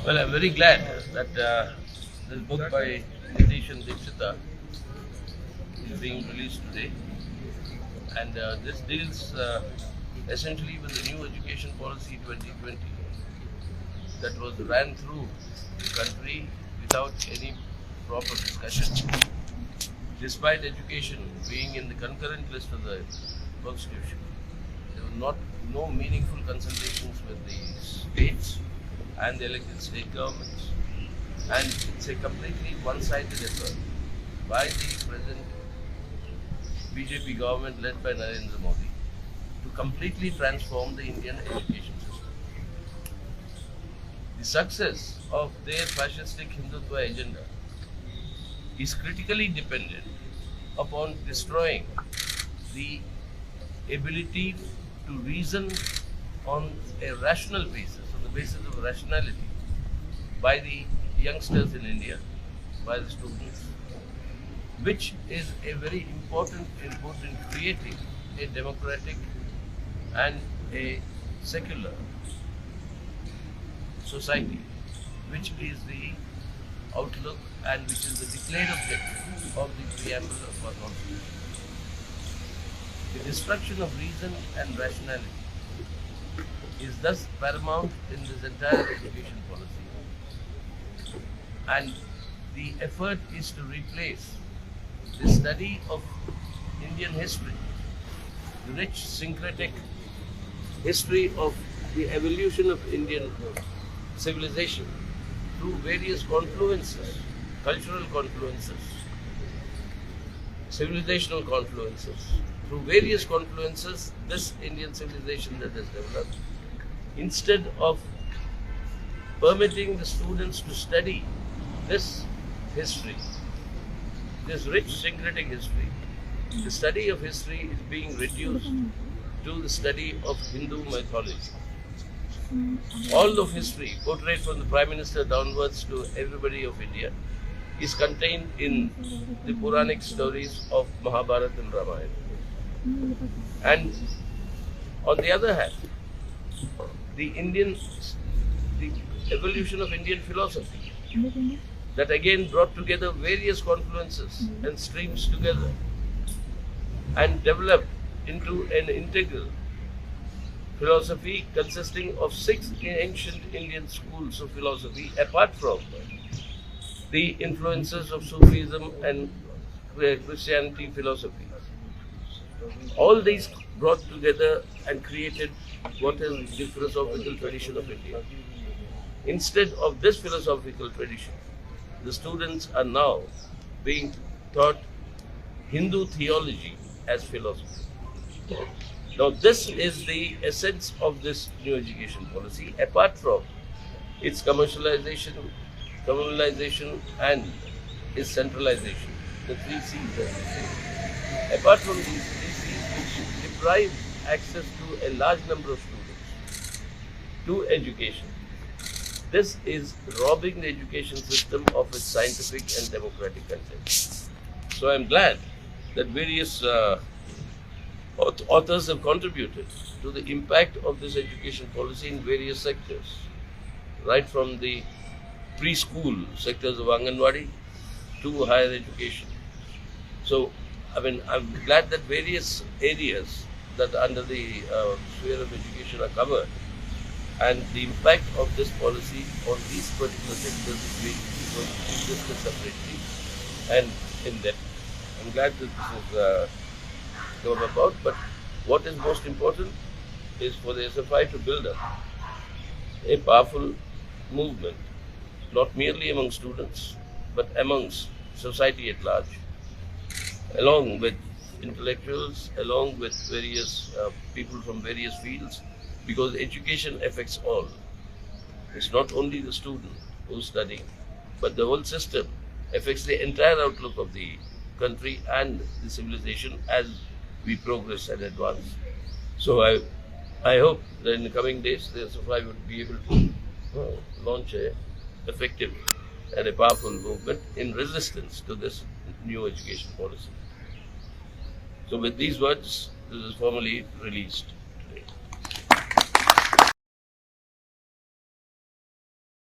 Well, I'm very glad that this book by Theekkathir is being released today, and this deals essentially with the new education policy 2020 that was ran through the country without any proper discussion, despite education being in the concurrent list of the Constitution. There were no meaningful consultations with the states and the elected state governments, and it's a completely one-sided effort by the present BJP government led by Narendra Modi to completely transform the Indian education system. The success of their fascistic Hindutva agenda is critically dependent upon destroying the ability to reason on a rational basis, on the basis of rationality, by the youngsters in India, by the students, which is a very important input in creating a democratic and a secular society, which is the outlook and which is the declared objective of the preamble of our Constitution. The destruction of reason and rationality is thus paramount in this entire education policy, and the effort is to replace the study of Indian history, the rich syncretic history of the evolution of Indian civilization through various confluences, cultural confluences, civilizational confluences. Through various confluences, this Indian civilization that has developed, instead of permitting the students to study this history, this rich syncretic history, the study of history is being reduced to the study of Hindu mythology. All of history, portrayed from the Prime Minister downwards to everybody of India, is contained in the Puranic stories of Mahabharata and Ramayana. And on the other hand, the evolution of Indian philosophy, that again brought together various confluences and streams together and developed into an integral philosophy consisting of 6 ancient Indian schools of philosophy, apart from the influences of Sufism and Christianity philosophy. All these brought together and created what is the philosophical tradition of India. Instead of this philosophical tradition, the students are now being taught Hindu theology as philosophy. Now, this is the essence of this new education policy, apart from its commercialization, and its centralization, the 3 C's, as we say. Apart from these 3 C's, which deprive access to a large number of students to education, this is robbing the education system of its scientific and democratic content. So I'm glad that various authors have contributed to the impact of this education policy in various sectors, right from the preschool sectors of Anganwadi to higher education. So, I'm glad that various areas that under the sphere of education are covered, and the impact of this policy on these particular sectors is being discussed separately and in depth. I'm glad that this is come about, but what is most important is for the SFI to build up a powerful movement, not merely among students, but amongst society at large, along with intellectuals, along with various people from various fields, because education affects all. It's not only the student who's studying, but the whole system affects the entire outlook of the country and the civilization as we progress and advance. So I hope that in the coming days the SFI would be able to launch a effective and a powerful movement in resistance to this new education policy. So with these words, this is formally released.